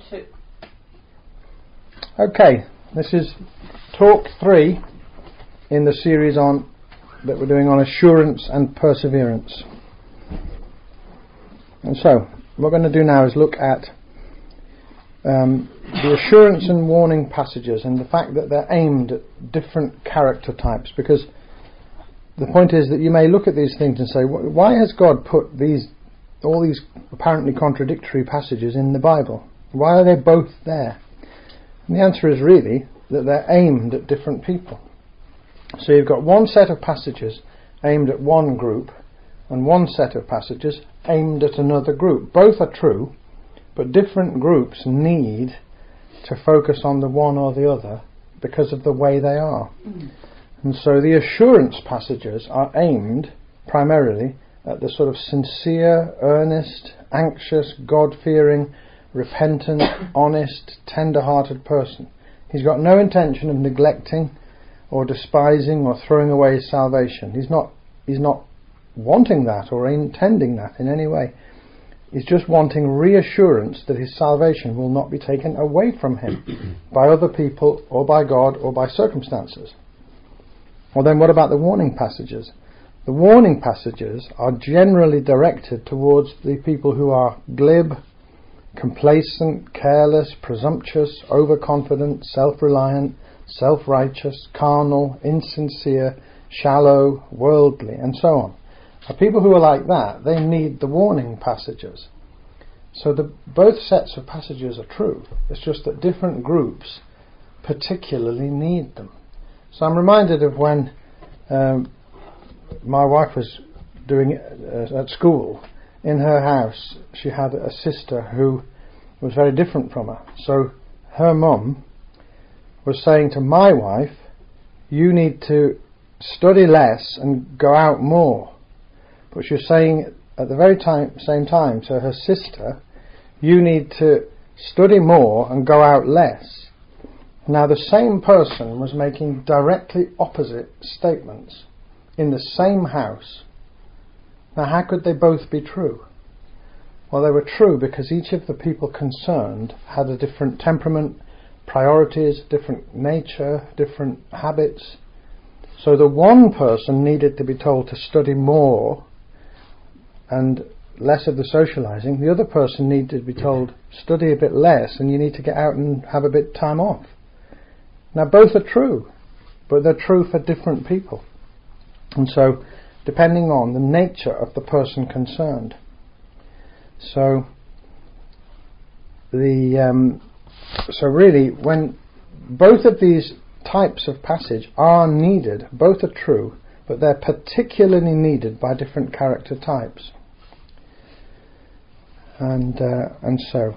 2. Okay, this is talk 3 in the series that we're doing on assurance and perseverance. And so, what we're going to do now is look at the assurance and warning passages and the fact that they're aimed at different character types, because the point is that you may look at these things and say, why has God put all these apparently contradictory passages in the Bible? Why are they both there? And the answer is really that they're aimed at different people. So you've got one set of passages aimed at one group and one set of passages aimed at another group. Both are true, but different groups need to focus on the one or the other because of the way they are. And so the assurance passages are aimed primarily at the sort of sincere, earnest, anxious, God-fearing, repentant, honest, tender-hearted person. He's got no intention of neglecting or despising or throwing away his salvation. He's not wanting that or intending that in any way. He's just wanting reassurance that his salvation will not be taken away from him by other people or by God or by circumstances. Well, then what about the warning passages? The warning passages are generally directed towards the people who are glib, complacent, careless, presumptuous, overconfident, self-reliant, self-righteous, carnal, insincere, shallow, worldly, and so on. Now, people who are like that, they need the warning passages. So both sets of passages are true. It's just that different groups particularly need them. So I'm reminded of when my wife was doing it at school. In her house, she had a sister who was very different from her. So her mum was saying to my wife, you need to study less and go out more. But she was saying at the very same time to her sister, you need to study more and go out less. Now the same person was making directly opposite statements in the same house. Now how could they both be true? Well, they were true because each of the people concerned had a different temperament, priorities, different nature, different habits. So the one person needed to be told to study more and less of the socializing. The other person needed to be told, study a bit less and you need to get out and have a bit of time off. Now both are true, but they're true for different people. And so, depending on the nature of the person concerned. So, so really, when both of these types of passage are needed, both are true, but they're particularly needed by different character types. And so,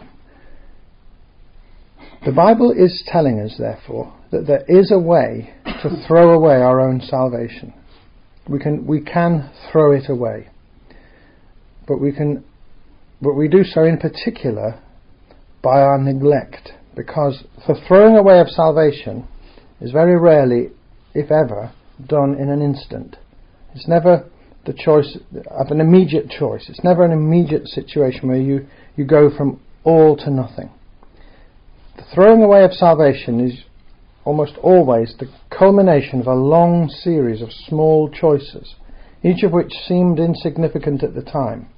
the Bible is telling us, therefore, that there is a way to throw away our own salvation. We can throw it away, but we do so in particular by our neglect, because the throwing away of salvation is very rarely, if ever, done in an instant. It's never the choice of an immediate choice. It's never an immediate situation where you go from all to nothing. The throwing away of salvation is almost always the culmination of a long series of small choices, each of which seemed insignificant at the time.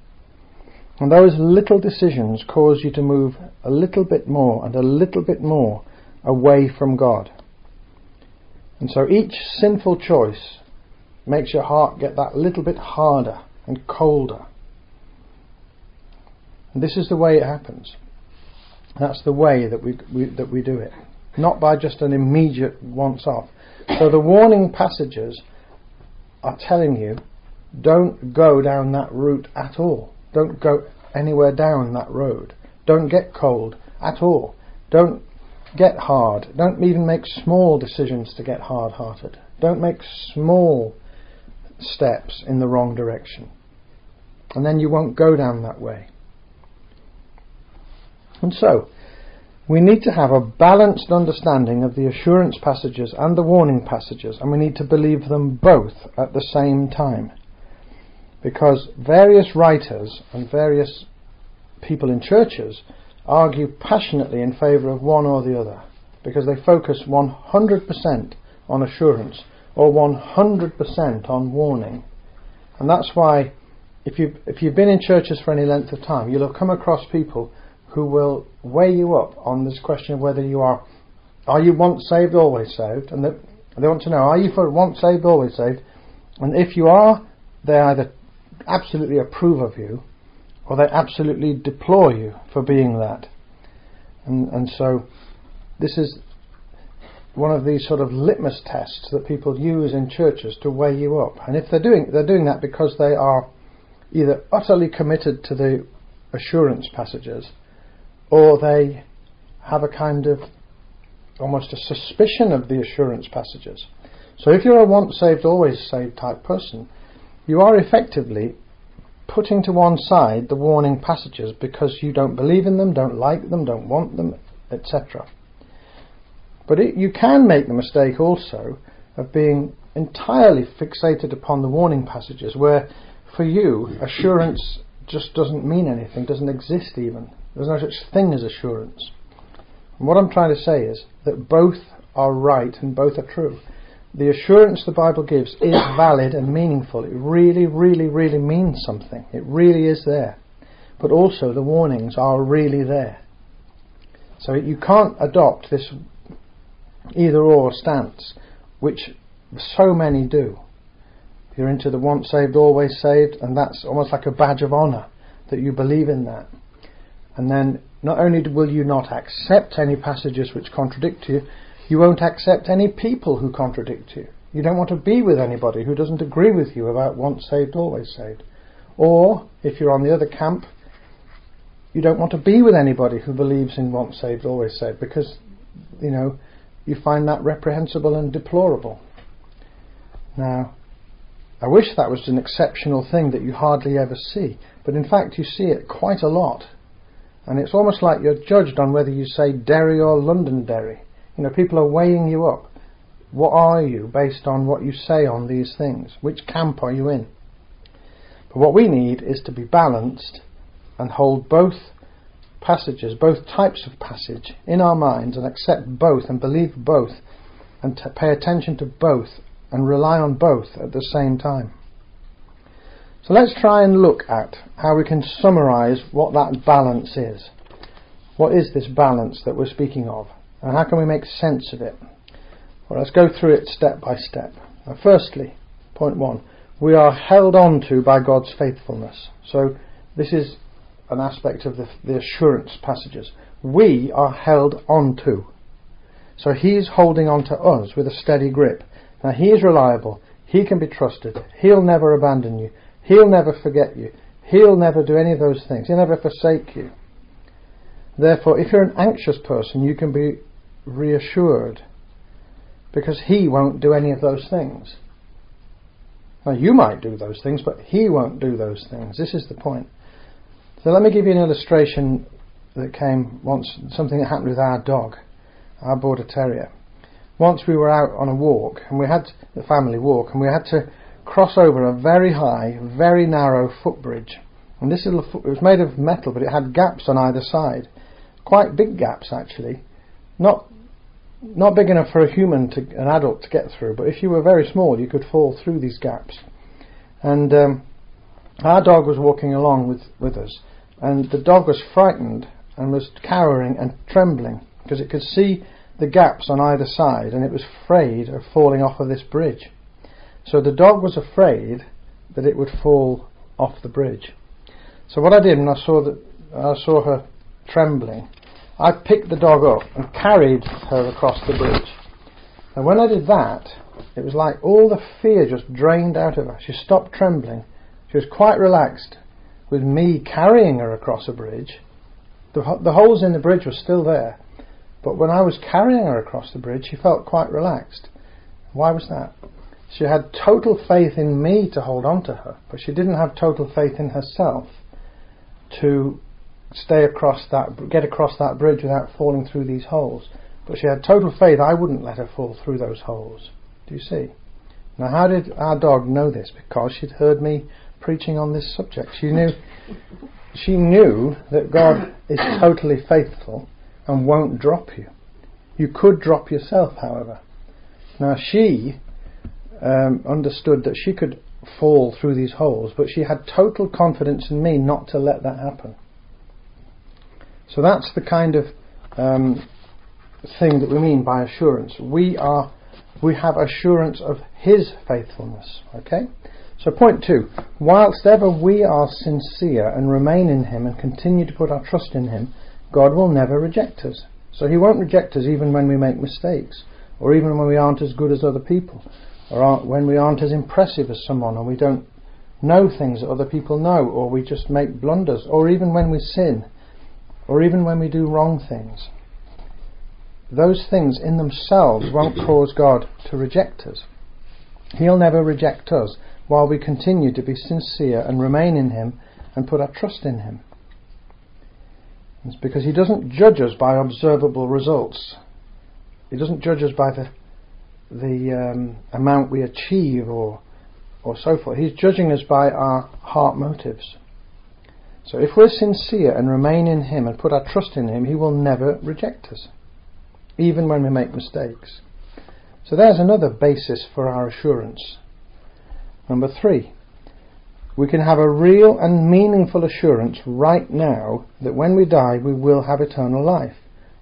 And those little decisions cause you to move a little bit more and a little bit more away from God. And so each sinful choice makes your heart get that little bit harder and colder. And this is the way it happens. That's the way that we do it. Not by just an immediate once off. So the warning passages are telling you, don't go down that route at all. Don't go anywhere down that road. Don't get cold at all. Don't get hard. Don't even make small decisions to get hard-hearted. Don't make small steps in the wrong direction. And then you won't go down that way. And so, we need to have a balanced understanding of the assurance passages and the warning passages, and we need to believe them both at the same time. Because various writers and various people in churches argue passionately in favour of one or the other, because they focus 100% on assurance or 100% on warning. And that's why if you've been in churches for any length of time, you'll have come across people who will weigh you up on this question of whether you are you once saved, always saved, and they want to know, are you for once saved, always saved? And if you are, they either absolutely approve of you or they absolutely deplore you for being that. And so this is one of these sort of litmus tests that people use in churches to weigh you up. And if they're doing that because they are either utterly committed to the assurance passages, or they have a kind of almost a suspicion of the assurance passages. So if you're a once saved, always saved type person, you are effectively putting to one side the warning passages because you don't believe in them, don't like them, don't want them, etc. But you can make the mistake also of being entirely fixated upon the warning passages, where for you assurance just doesn't mean anything, doesn't exist even. There's no such thing as assurance. And what I'm trying to say is that both are right and both are true. The assurance the Bible gives is valid and meaningful. It really, really, really means something. It really is there. But also the warnings are really there. So you can't adopt this either or stance, which so many do. You're into the once saved, always saved, and that's almost like a badge of honour that you believe in that. And then not only will you not accept any passages which contradict you, you won't accept any people who contradict you. You don't want to be with anybody who doesn't agree with you about once saved, always saved. Or, if you're on the other camp, you don't want to be with anybody who believes in once saved, always saved, because, you find that reprehensible and deplorable. Now, I wish that was an exceptional thing that you hardly ever see, but in fact you see it quite a lot. And it's almost like you're judged on whether you say Derry or Londonderry. People are weighing you up. What are you based on what you say on these things? Which camp are you in? But what we need is to be balanced and hold both passages, both types of passage in our minds, and accept both and believe both, and to pay attention to both and rely on both at the same time. So let's try and look at how we can summarise what that balance is. What is this balance that we're speaking of? And how can we make sense of it? Well, let's go through it step by step. Now, firstly, point 1, we are held on to by God's faithfulness. So this is an aspect of the assurance passages. We are held on to. So He's holding on to us with a steady grip. Now, He is reliable. He can be trusted. He'll never abandon you. He'll never forget you. He'll never do any of those things. He'll never forsake you. Therefore, if you're an anxious person, you can be reassured, because He won't do any of those things. Now, you might do those things, but He won't do those things. This is the point. So let me give you an illustration that came once, something that happened with our dog, our Border Terrier. Once we were out on a walk, and we had the family walk, and we had to cross over a very high, very narrow footbridge. And this little it was made of metal, but it had gaps on either side. Quite big gaps, actually. Not big enough for an adult to get through, but if you were very small, you could fall through these gaps. And our dog was walking along with us, and the dog was frightened and was cowering and trembling because it could see the gaps on either side, and it was afraid of falling off of this bridge. So the dog was afraid that it would fall off the bridge. So what I did when I saw her trembling, I picked the dog up and carried her across the bridge. And when I did that, it was like all the fear just drained out of her. She stopped trembling. She was quite relaxed with me carrying her across a bridge. The holes in the bridge were still there, but when I was carrying her across the bridge, she felt quite relaxed. Why was that? She had total faith in me to hold on to her, but she didn't have total faith in herself to get across that bridge without falling through these holes. But she had total faith I wouldn't let her fall through those holes. Do you see? Now, how did our dog know this? Because she'd heard me preaching on this subject. She knew She knew that God is totally faithful and won't drop you. You could drop yourself, however. Now she understood that she could fall through these holes, but she had total confidence in me not to let that happen. So that's the kind of thing that we mean by assurance. We have assurance of His faithfulness. Okay? So point 2, whilst ever we are sincere and remain in Him and continue to put our trust in Him, God will never reject us. So He won't reject us even when we make mistakes, or even when we aren't as good as other people, or when we aren't as impressive as someone, or we don't know things that other people know, or we just make blunders, or even when we sin, or even when we do wrong things. Those things in themselves won't cause God to reject us. He'll never reject us while we continue to be sincere and remain in Him and put our trust in Him. It's because He doesn't judge us by observable results. He doesn't judge us by the amount we achieve or so forth. He's judging us by our heart motives. So if we're sincere and remain in Him and put our trust in Him, He will never reject us, even when we make mistakes. So there's another basis for our assurance. Number 3, we can have a real and meaningful assurance right now that when we die we will have eternal life.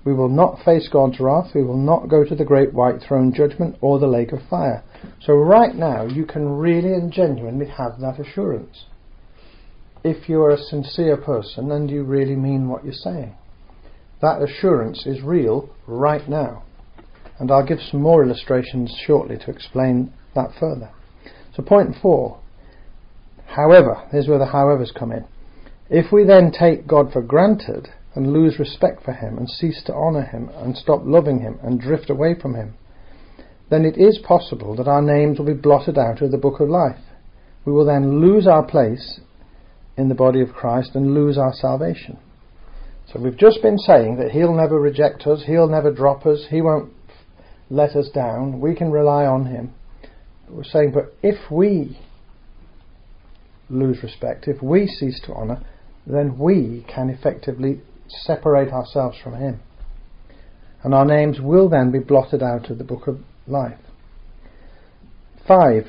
We will not face God's wrath, we will not go to the great white throne judgment or the lake of fire. So right now you can really and genuinely have that assurance, if you're a sincere person and you really mean what you're saying. That assurance is real right now. And I'll give some more illustrations shortly to explain that further. So point 4, however, here's where the howevers come in. If we then take God for granted and lose respect for Him and cease to honour Him and stop loving Him and drift away from Him, then it is possible that our names will be blotted out of the book of life. We will then lose our place in the body of Christ and lose our salvation. So we've just been saying that He'll never reject us, He'll never drop us, He won't let us down, we can rely on Him. But we're saying, but if we lose respect, if we cease to honour, then we can effectively separate ourselves from Him. And our names will then be blotted out of the book of life. 5,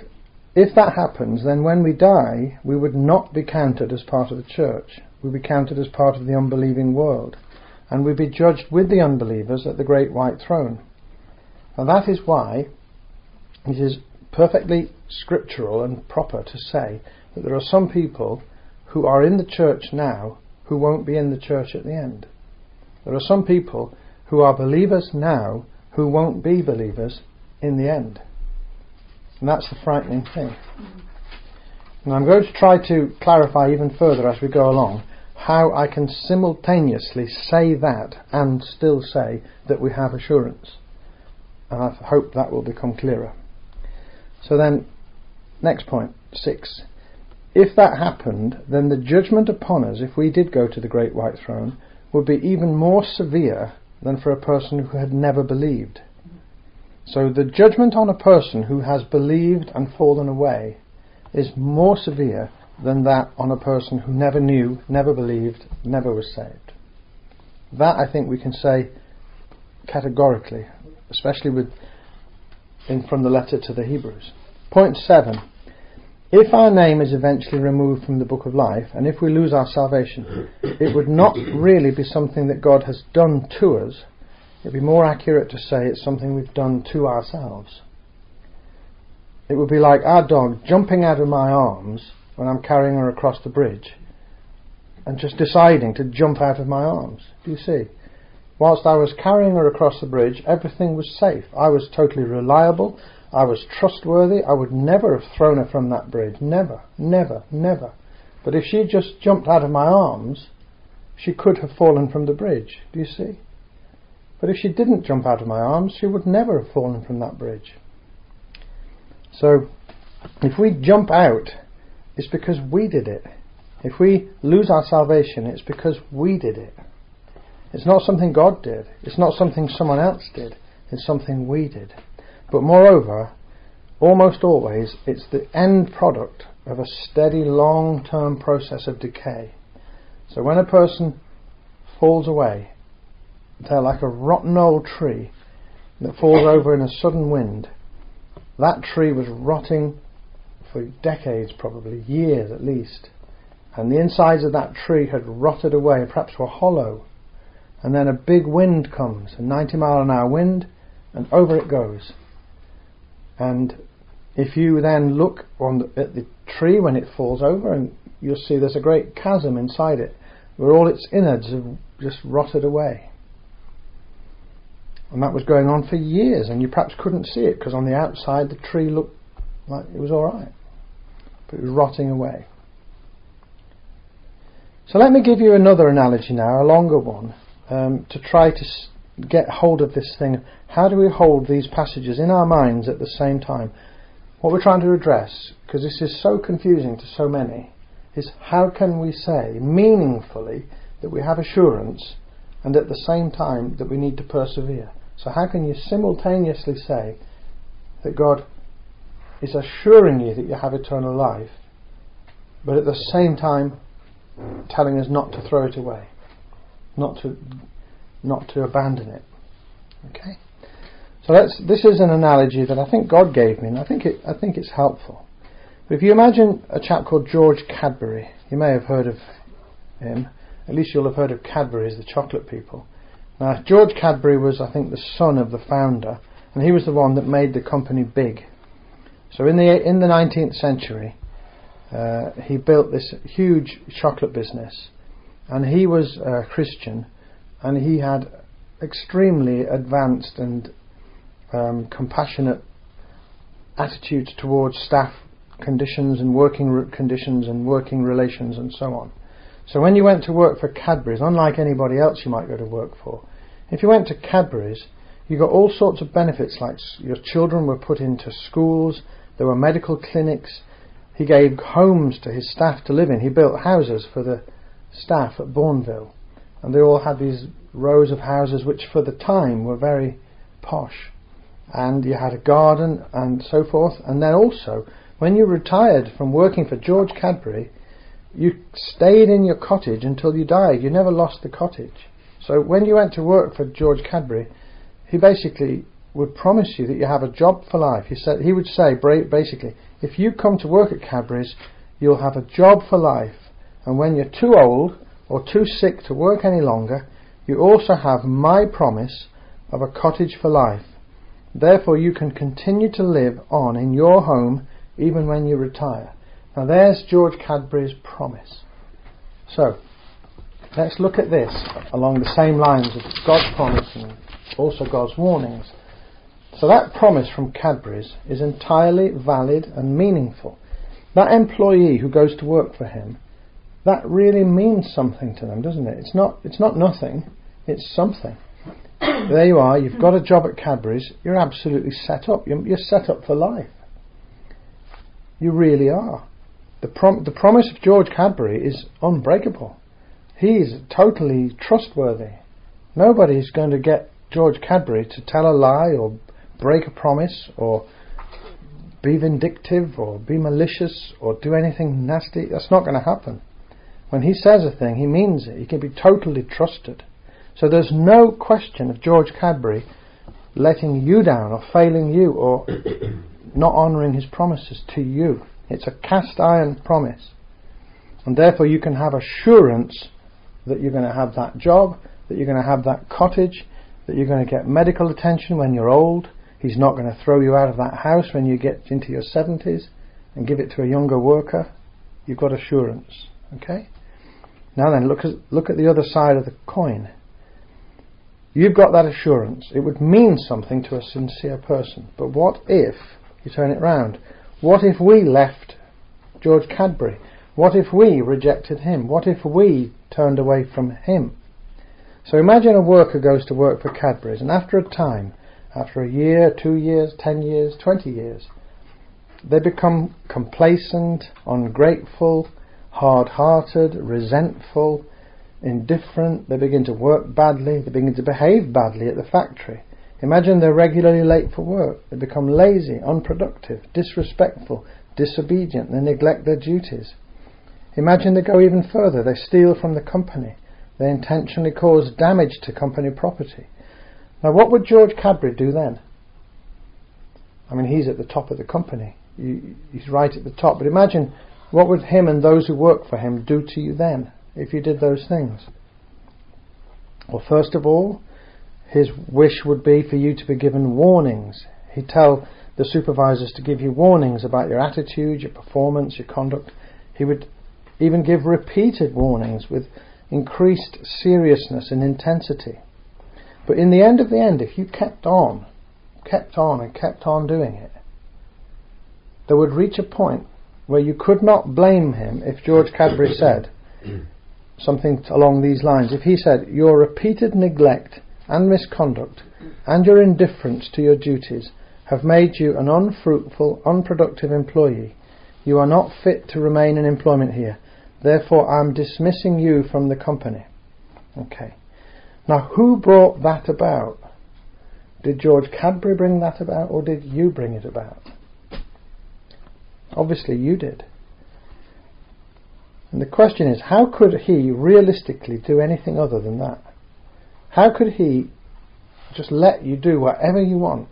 if that happens, then when we die, we would not be counted as part of the church. We'd be counted as part of the unbelieving world. And we'd be judged with the unbelievers at the great white throne. And that is why it is perfectly scriptural and proper to say that there are some people who are in the church now who won't be in the church at the end. There are some people who are believers now who won't be believers in the end. And that's the frightening thing. And I'm going to try to clarify even further as we go along how I can simultaneously say that and still say that we have assurance. And I hope that will become clearer. So then, next point, 6. If that happened, then the judgment upon us, if we did go to the great white throne, would be even more severe than for a person who had never believed. So the judgment on a person who has believed and fallen away is more severe than that on a person who never knew, never believed, never was saved. That I think we can say categorically, especially from the letter to the Hebrews. Point 7. If our name is eventually removed from the book of life, and if we lose our salvation, it would not really be something that God has done to us. It would be more accurate to say it's something we've done to ourselves. It would be like our dog jumping out of my arms when I'm carrying her across the bridge and just deciding to jump out of my arms. Do you see? Whilst I was carrying her across the bridge, everything was safe. I was totally reliable. I was trustworthy. I would never have thrown her from that bridge. Never, never, never. But if she just jumped out of my arms, she could have fallen from the bridge. Do you see? But if she didn't jump out of my arms, she would never have fallen from that bridge. So, if we jump out, it's because we did it. If we lose our salvation, it's because we did it. It's not something God did. It's not something someone else did. It's something we did. But moreover, almost always, it's the end product of a steady, long-term process of decay. So when a person falls away, they're like a rotten old tree that falls over in a sudden wind. That tree was rotting for decades, probably years at least, and the insides of that tree had rotted away, perhaps were hollow, and then a big wind comes, a 90-mile-an-hour wind, and over it goes. And if you then look at the tree when it falls over, and you'll see there's a great chasm inside it where all its innards have just rotted away. And that was going on for years, and you perhaps couldn't see it because on the outside the tree looked like it was alright, but it was rotting away. So let me give you another analogy now, a longer one, to try to get hold of this thing. How do we hold these passages in our minds at the same time? What we're trying to address, because this is so confusing to so many, is how can we say meaningfully that we have assurance and at the same time that we need to persevere? So how can you simultaneously say that God is assuring you that you have eternal life, but at the same time telling us not to throw it away, not to abandon it? Okay. So this is an analogy that I think God gave me, and I think it's helpful. But if you imagine a chap called George Cadbury, you may have heard of him. At least you'll have heard of Cadbury's, the chocolate people. Now, George Cadbury was, I think, the son of the founder, and he was the one that made the company big. So in the 19th century, he built this huge chocolate business, and he was a Christian, and he had extremely advanced and compassionate attitudes towards staff conditions and working conditions and working relations and so on. So when you went to work for Cadbury's, unlike anybody else you might go to work for, if you went to Cadbury's, you got all sorts of benefits, like your children were put into schools, there were medical clinics, he gave homes to his staff to live in, he built houses for the staff at Bourneville, and they all had these rows of houses which for the time were very posh, and you had a garden and so forth. And then also, when you retired from working for George Cadbury, you stayed in your cottage until you died. You never lost the cottage. So when you went to work for George Cadbury, he basically would promise you that you have a job for life. He would say basically, if you come to work at Cadbury's, you'll have a job for life, and when you're too old or too sick to work any longer, you also have my promise of a cottage for life. Therefore you can continue to live on in your home even when you retire. Now there's George Cadbury's promise. So let's look at this along the same lines of God's promise and also God's warnings. So that promise from Cadbury's is entirely valid and meaningful. That employee who goes to work for him, that really means something to them, doesn't it? It's not nothing, it's something. There you are, you've got a job at Cadbury's, you're absolutely set up. You're set up for life. You really are. The promise of George Cadbury is unbreakable. He's totally trustworthy. Nobody's going to get George Cadbury to tell a lie or break a promise or be vindictive or be malicious or do anything nasty. That's not going to happen. When he says a thing, he means it. He can be totally trusted. So there's no question of George Cadbury letting you down or failing you or not honouring his promises to you. It's a cast iron promise. And therefore you can have assurance that you're going to have that job, that you're going to have that cottage, that you're going to get medical attention when you're old. He's not going to throw you out of that house when you get into your 70s and give it to a younger worker. You've got assurance. Okay? Now then, look at the other side of the coin. You've got that assurance. It would mean something to a sincere person. But what if you turn it round? What if we left George Cadbury? What if we rejected him? What if we turned away from him? So imagine a worker goes to work for Cadbury's, and after a time, after a year, 2 years, 10 years, 20 years, they become complacent, ungrateful, hard-hearted, resentful, indifferent. They begin to work badly. They begin to behave badly at the factory. Imagine they're regularly late for work. They become lazy, unproductive, disrespectful, disobedient. They neglect their duties. Imagine they go even further. They steal from the company. They intentionally cause damage to company property. Now, what would George Cadbury do then? I mean, he's at the top of the company. He's right at the top. But imagine, what would him and those who work for him do to you then, if you did those things? Well, first of all, his wish would be for you to be given warnings. He'd tell the supervisors to give you warnings about your attitude, your performance, your conduct. He would even give repeated warnings with increased seriousness and intensity. But in the end of the end, if you kept on doing it, there would reach a point where you could not blame him if George Cadbury said something along these lines. If he said, your repeated neglect and misconduct and your indifference to your duties have made you an unfruitful, unproductive employee. You are not fit to remain in employment here. Therefore, I am dismissing you from the company. Okay. Now, who brought that about? Did George Cadbury bring that about, or did you bring it about? Obviously, you did. And the question is, how could he realistically do anything other than that? How could he just let you do whatever you want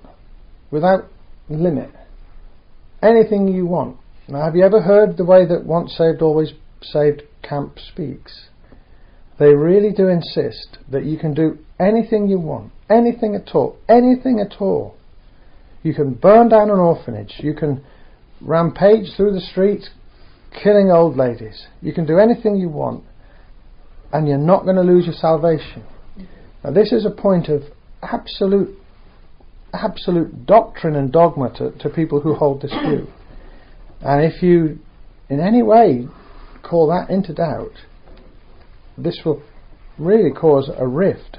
without limit? Anything you want. Now, have you ever heard the way that once saved, always saved camp speaks? They really do insist that you can do anything you want, anything at all, anything at all. You can burn down an orphanage, you can rampage through the streets killing old ladies, you can do anything you want, and you're not going to lose your salvation. Now, this is a point of absolute doctrine and dogma to people who hold this view. And if you in any way call that into doubt, this will really cause a rift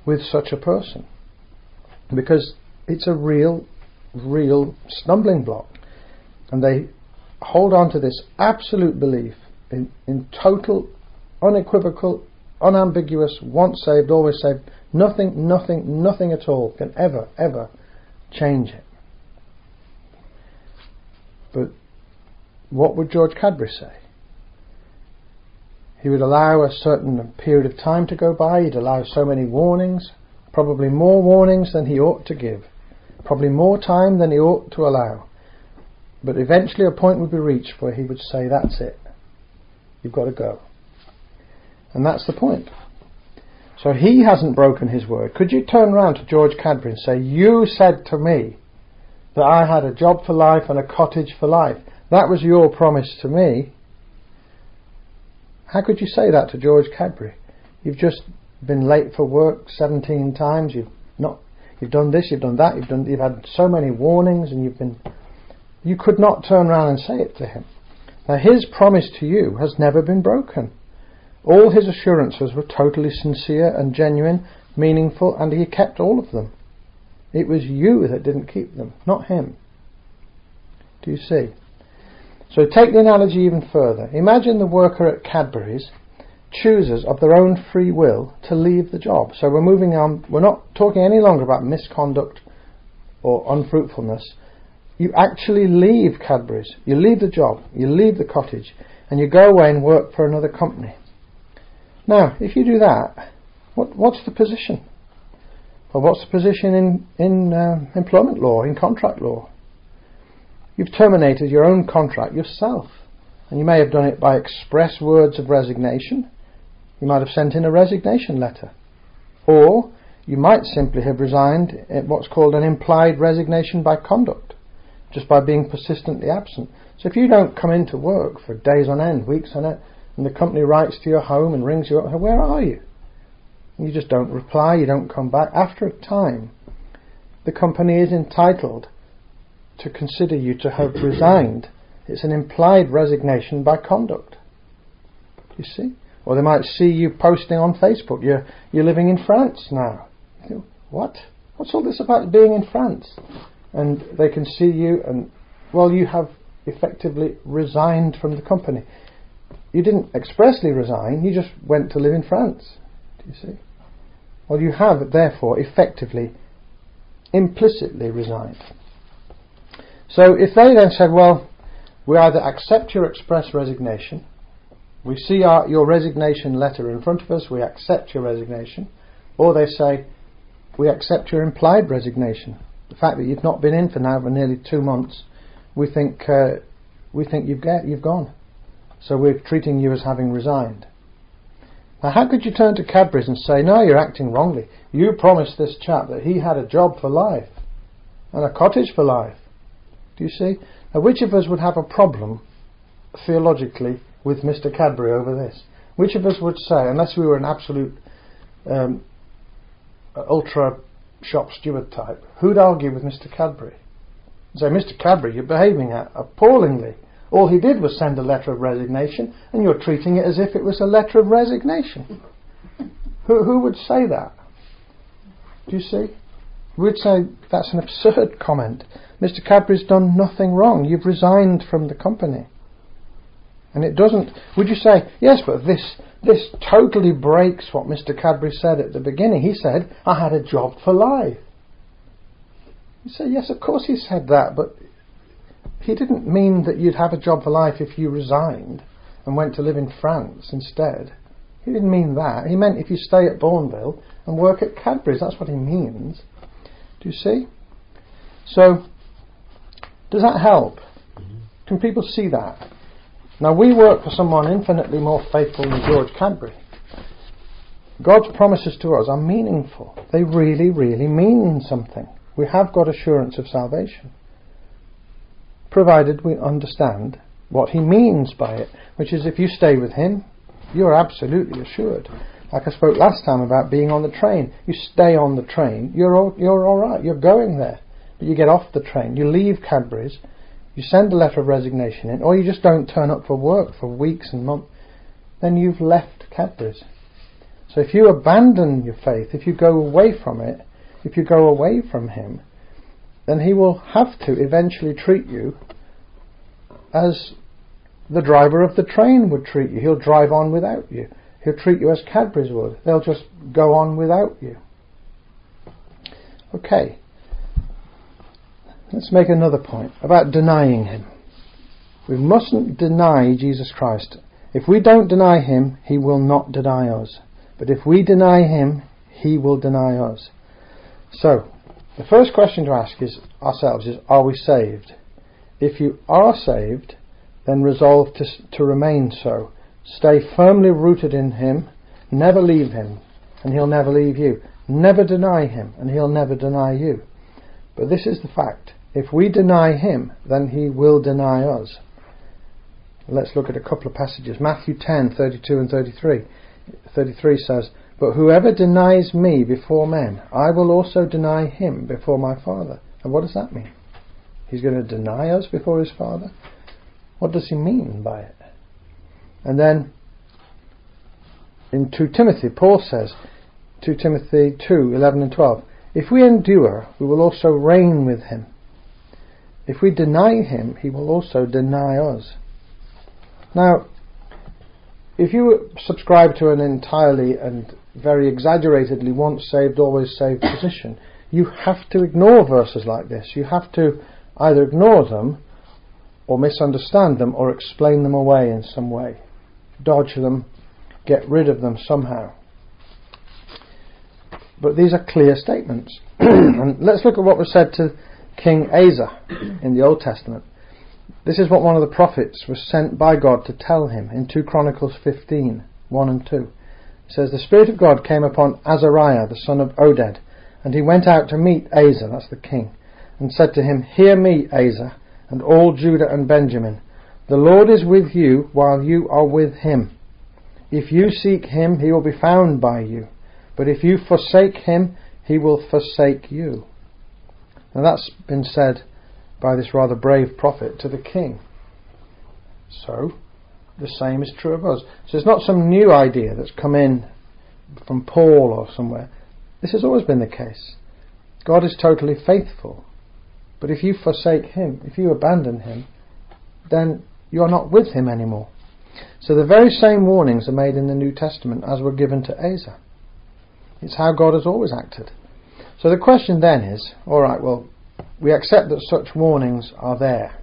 with such a person, because it's a real stumbling block, and they hold on to this absolute belief in total, unequivocal, unambiguous, once saved, always saved. Nothing at all can ever change it. But what would George Cadbury say? He would allow a certain period of time to go by. He'd allow so many warnings, probably more warnings than he ought to give, probably more time than he ought to allow. But eventually a point would be reached where he would say, that's it, you've got to go. And that's the point. So he hasn't broken his word. Could you turn around to George Cadbury and say, you said to me that I had a job for life and a cottage for life. That was your promise to me. How could you say that to George Cadbury? You've just been late for work 17 times. You've done this, you've done that, you've had so many warnings, and you could not turn around and say it to him. Now, his promise to you has never been broken. All his assurances were totally sincere and genuine, meaningful, and he kept all of them. It was you that didn't keep them, not him. Do you see? So take the analogy even further. Imagine the worker at Cadbury's chooses of their own free will to leave the job. So we're moving on. We're not talking any longer about misconduct or unfruitfulness. You actually leave Cadbury's. You leave the job. You leave the cottage. And you go away and work for another company. Now, if you do that, what's the position? Well, what's the position in employment law, in contract law? You've terminated your own contract yourself. And you may have done it by express words of resignation. You might have sent in a resignation letter. Or you might simply have resigned at what's called an implied resignation by conduct, just by being persistently absent. So if you don't come into work for days on end, weeks on end, and the company writes to your home and rings you up, where are you? You just don't reply, you don't come back. After a time, the company is entitled to consider you to have resigned. It's an implied resignation by conduct. You see? Or they might see you posting on Facebook, you're living in France now. You think, what? What's all this about being in France? And they can see you and, well, you have effectively resigned from the company. You didn't expressly resign, you just went to live in France. Do you see? Well, you have, therefore, effectively, implicitly resigned. So if they then said, well, we either accept your express resignation, We see your resignation letter in front of us, we accept your resignation, or they say, we accept your implied resignation. The fact that you've not been in for nearly 2 months, we think you've gone. So we're treating you as having resigned. Now, how could you turn to Cadbury's and say, no, you're acting wrongly. You promised this chap that he had a job for life and a cottage for life. Do you see? Now, which of us would have a problem theologically with Mr. Cadbury over this? Which of us would say, unless we were an absolute ultra shop steward type, who'd argue with Mr. Cadbury? And say, Mr. Cadbury, you're behaving appallingly. All he did was send a letter of resignation, and you're treating it as if it was a letter of resignation. Who would say that? Do you see? We'd say that's an absurd comment. Mr. Cadbury's done nothing wrong. You've resigned from the company. And it doesn't... Would you say, yes, but this totally breaks what Mr. Cadbury said at the beginning. He said, I had a job for life. You say, yes, of course he said that, but he didn't mean that you'd have a job for life if you resigned and went to live in France instead. He didn't mean that. He meant if you stay at Bourneville and work at Cadbury's. That's what he means. Do you see? So, does that help? Can people see that? Now, we work for someone infinitely more faithful than George Cadbury. God's promises to us are meaningful. They really, really mean something. We have got assurance of salvation, provided we understand what he means by it, which is if you stay with him, you're absolutely assured. Like I spoke last time about being on the train. You stay on the train, you're all right, you're going there. But you get off the train, you leave Cadbury's, you send a letter of resignation in, or you just don't turn up for work for weeks and months, then you've left Cadbury's. So if you abandon your faith, if you go away from it, if you go away from him, then he will have to eventually treat you as the driver of the train would treat you. He'll drive on without you. He'll treat you as Cadbury's would. They'll just go on without you. Okay. Let's make another point about denying him. We mustn't deny Jesus Christ. If we don't deny him, he will not deny us. But if we deny him, he will deny us. So, the first question to ask ourselves is, are we saved? If you are saved, then resolve to remain so. Stay firmly rooted in him, never leave him, and he'll never leave you. Never deny him, and he'll never deny you. But this is the fact. If we deny him, then he will deny us. Let's look at a couple of passages. Matthew 10, 32 and 33. 33 says, but whoever denies me before men, I will also deny him before my Father. And what does that mean? He's going to deny us before his Father? What does he mean by it? And then in 2 Timothy, Paul says, 2 Timothy 2, 11 and 12, if we endure, we will also reign with him. If we deny him, he will also deny us. Now, if you subscribe to an entirely and very exaggeratedly once saved, always saved position, you have to ignore verses like this. You have to either ignore them or misunderstand them or explain them away in some way. Dodge them, get rid of them somehow. But these are clear statements. And let's look at what was said to King Asa in the Old Testament. This is what one of the prophets was sent by God to tell him in 2 Chronicles 15, 1 and 2. It says, the Spirit of God came upon Azariah, the son of Oded, and he went out to meet Asa, that's the king, and said to him, hear me, Asa, and all Judah and Benjamin. The Lord is with you while you are with him. If you seek him, he will be found by you. But if you forsake him, he will forsake you. Now that's been said by this rather brave prophet to the king. So, the same is true of us. So it's not some new idea that's come in from Paul or somewhere. This has always been the case. God is totally faithful. But if you forsake him, if you abandon him, then you are not with him anymore. So the very same warnings are made in the New Testament as were given to Asa. It's how God has always acted. So the question then is, alright, well, we accept that such warnings are there.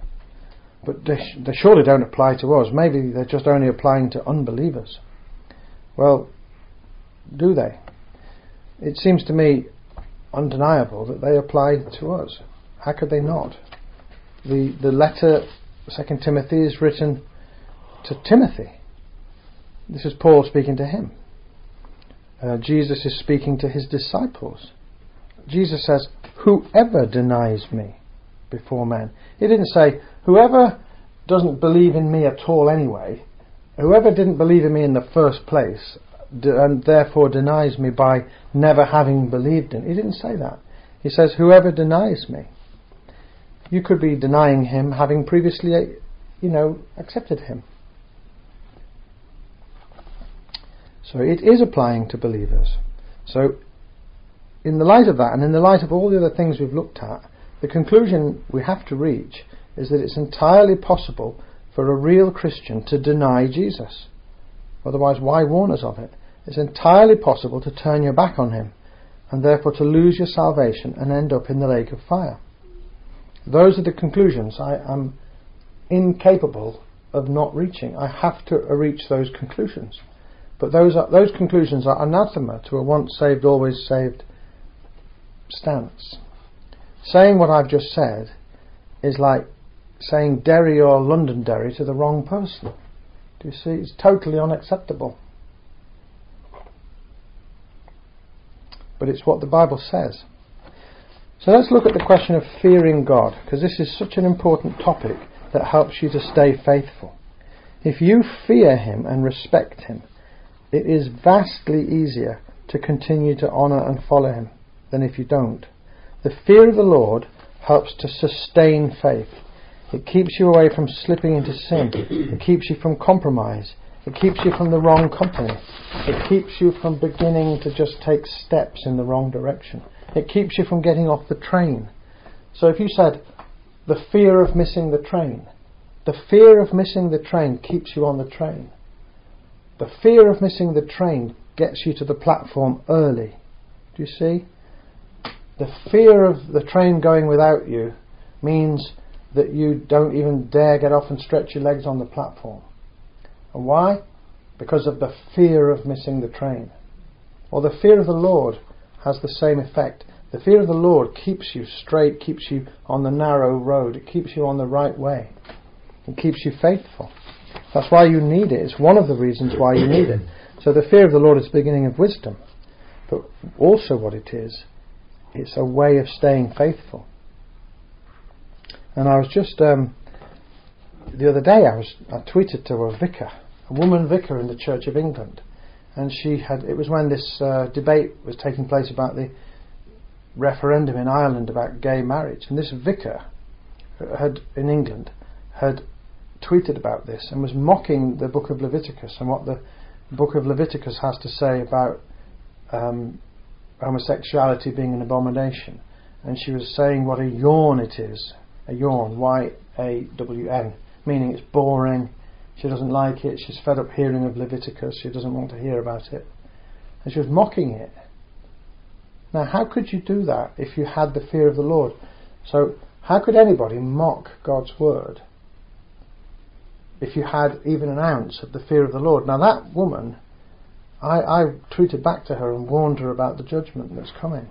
but they surely don't apply to us. Maybe they're just only applying to unbelievers. Well, do they? It seems to me undeniable that they apply to us. How could they not? The letter 2 Timothy is written to Timothy. This is Paul speaking to him. Jesus is speaking to his disciples. Jesus says, whoever denies me before men. He didn't say, whoever doesn't believe in me at all anyway, whoever didn't believe in me in the first place, and therefore denies me by never having believed in. He didn't say that. He says, whoever denies me. You could be denying him having previously, accepted him. So it is applying to believers. So in the light of that, and in the light of all the other things we've looked at, the conclusion we have to reach is that it's entirely possible for a real Christian to deny Jesus. Otherwise, why warn us of it? It's entirely possible to turn your back on him, and therefore to lose your salvation and end up in the lake of fire. Those are the conclusions I am incapable of not reaching. I have to reach those conclusions. But those conclusions are anathema to a once saved, always saved stance. Saying what I've just said is like saying Derry or Londonderry to the wrong person. Do you see? It's totally unacceptable. But it's what the Bible says. So let's look at the question of fearing God, because this is such an important topic that helps you to stay faithful. If you fear him and respect him, it is vastly easier to continue to honour and follow him than if you don't. The fear of the Lord helps to sustain faith. It keeps you away from slipping into sin. It keeps you from compromise. It keeps you from the wrong company. It keeps you from beginning to just take steps in the wrong direction. It keeps you from getting off the train. So if you said, the fear of missing the train keeps you on the train. The fear of missing the train gets you to the platform early. Do you see? The fear of the train going without you means that you don't even dare get off and stretch your legs on the platform. And why? Because of the fear of missing the train. Or the fear of the Lord has the same effect. The fear of the Lord keeps you straight, keeps you on the narrow road, it keeps you on the right way. It keeps you faithful. That's why you need it. It's one of the reasons why you need it. So the fear of the Lord is the beginning of wisdom. But also what it is, it's a way of staying faithful. And I was just, the other day I tweeted to a vicar, a woman vicar in the Church of England. And it was when this debate was taking place about the referendum in Ireland about gay marriage. And this vicar in England had tweeted about this and was mocking the book of Leviticus and what the book of Leviticus has to say about homosexuality being an abomination. And she was saying what a yawn it is. A yawn, Y-A-W-N, meaning it's boring, she doesn't like it, she's fed up hearing of Leviticus, she doesn't want to hear about it. And she was mocking it. Now, how could you do that if you had the fear of the Lord? So, how could anybody mock God's word if you had even an ounce of the fear of the Lord? Now, that woman, I tweeted back to her and warned her about the judgment that's coming.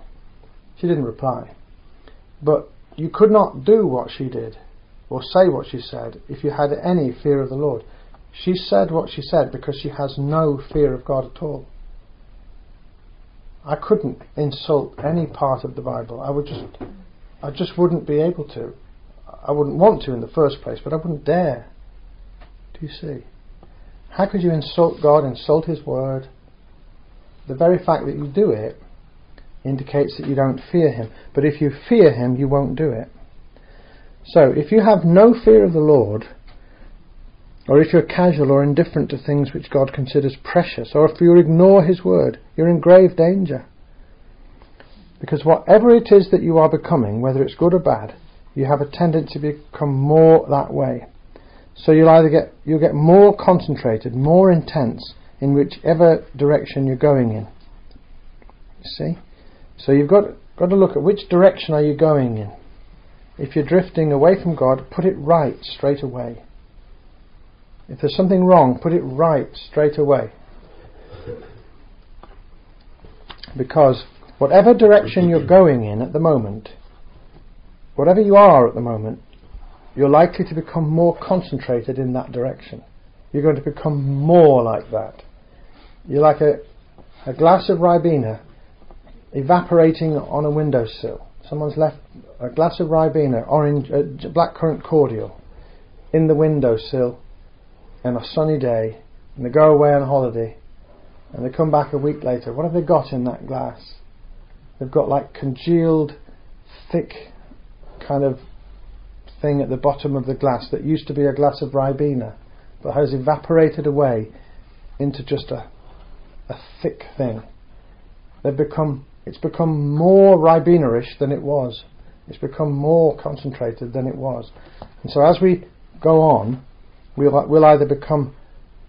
She didn't reply. But you could not do what she did or say what she said if you had any fear of the Lord. She said what she said because she has no fear of God at all. I couldn't insult any part of the Bible. I just wouldn't be able to. I wouldn't want to in the first place, but I wouldn't dare. Do you see? How could you insult God, insult his word? The very fact that you do it indicates that you don't fear him. But if you fear him, you won't do it. So, if you have no fear of the Lord, or if you're casual or indifferent to things which God considers precious, or if you ignore his word, you're in grave danger. Because whatever it is that you are becoming, whether it's good or bad, you have a tendency to become more that way. So you'll get more concentrated, more intense in whichever direction you're going in. You see? So you've got to look at which direction are you going in. If you're drifting away from God, put it right straight away. If there's something wrong, put it right straight away. Because whatever direction you're going in at the moment, whatever you are at the moment, you're likely to become more concentrated in that direction. You're going to become more like that. You're like a glass of Ribena evaporating on a windowsill. Someone's left a glass of Ribena, orange, blackcurrant cordial, in the windowsill on a sunny day, and they go away on holiday, and they come back a week later. What have they got in that glass? They've got like congealed, thick kind of thing at the bottom of the glass that used to be a glass of Ribena, but has evaporated away into just a thick thing. It's become more Ribena-ish than it was. It's become more concentrated than it was. And so as we go on, we'll either become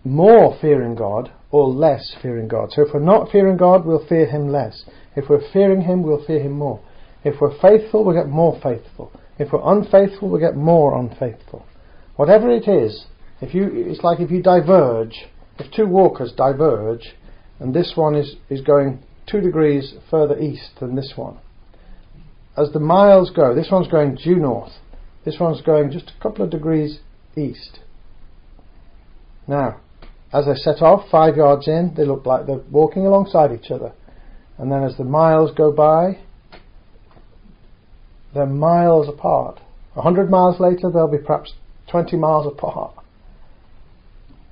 more fearing God or less fearing God. So if we're not fearing God, we'll fear Him less. If we're fearing Him, we'll fear Him more. If we're faithful, we'll get more faithful. If we're unfaithful, we'll get more unfaithful. Whatever it is, it's like if you diverge, if two walkers diverge, and this one is going 2 degrees further east than this one. As the miles go, this one's going due north, this one's going just a couple of degrees east. Now, as they set off 5 yards in, they look like they're walking alongside each other. And then as the miles go by, they're miles apart. 100 miles later, they'll be perhaps 20 miles apart.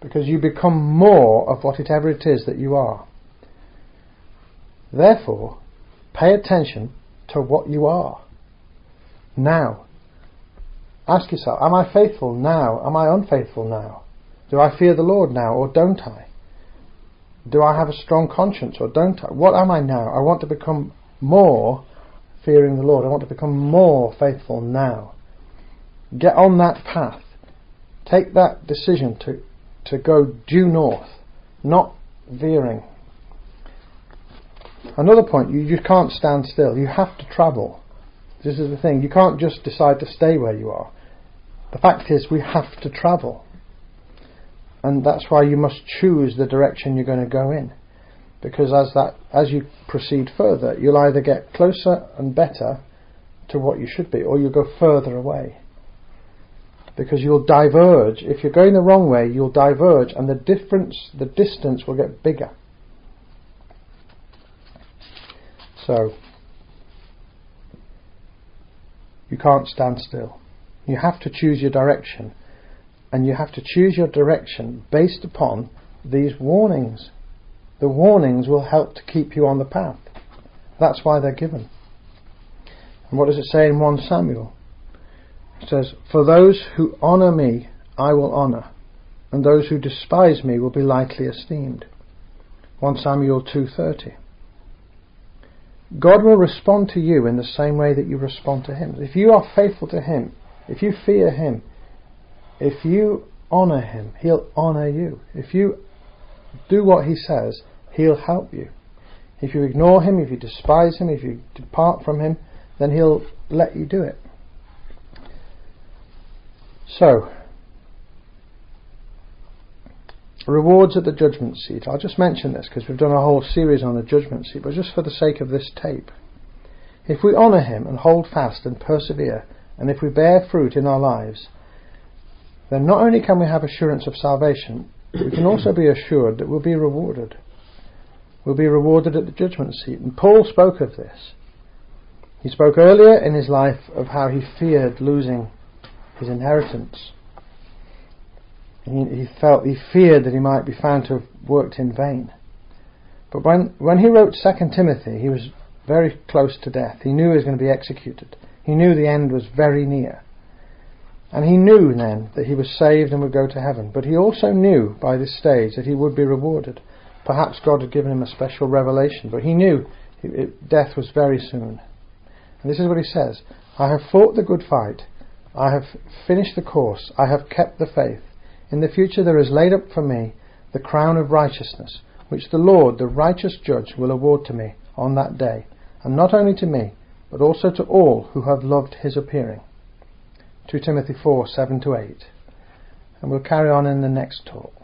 Because you become more of whatever it is that you are. Therefore, pay attention to what you are now. Ask yourself, am I faithful now? Am I unfaithful now? Do I fear the Lord now or don't I? Do I have a strong conscience or don't I? What am I now? I want to become more fearing the Lord. I want to become more faithful now. Get on that path. Take that decision to go due north, not veering. Another point, you can't stand still. You have to travel. This is the thing. You can't just decide to stay where you are. The fact is, we have to travel. And that's why you must choose the direction you're going to go in. Because as you proceed further, you'll either get closer and better to what you should be, or you'll go further away. Because you'll diverge. If you're going the wrong way, you'll diverge, and the distance will get bigger. So, you can't stand still. You have to choose your direction. And you have to choose your direction based upon these warnings. The warnings will help to keep you on the path. That's why they're given. And what does it say in 1 Samuel? It says, "For those who honour me, I will honour, and those who despise me will be lightly esteemed." 1 Samuel 2:30. God will respond to you in the same way that you respond to Him. If you are faithful to Him, if you fear Him, if you honour Him, He'll honour you. If you do what He says, He'll help you. If you ignore Him, if you despise Him, if you depart from Him, then He'll let you do it. So, rewards at the judgment seat. I'll just mention this because we've done a whole series on the judgment seat, but just for the sake of this tape. If we honour Him and hold fast and persevere, and if we bear fruit in our lives, then not only can we have assurance of salvation, we can also be assured that we'll be rewarded. We'll be rewarded at the judgment seat. And Paul spoke of this. He spoke earlier in his life of how he feared losing his inheritance. He feared that he might be found to have worked in vain. But when he wrote 2 Timothy, he was very close to death. He knew he was going to be executed. He knew the end was very near. And he knew then that he was saved and would go to heaven. But he also knew by this stage that he would be rewarded. Perhaps God had given him a special revelation, but he knew death was very soon. And this is what he says: "I have fought the good fight. I have finished the course. I have kept the faith. In the future there is laid up for me the crown of righteousness, which the Lord, the righteous judge, will award to me on that day, and not only to me, but also to all who have loved His appearing." 2 Timothy 4, 7 to 8. And we'll carry on in the next talk.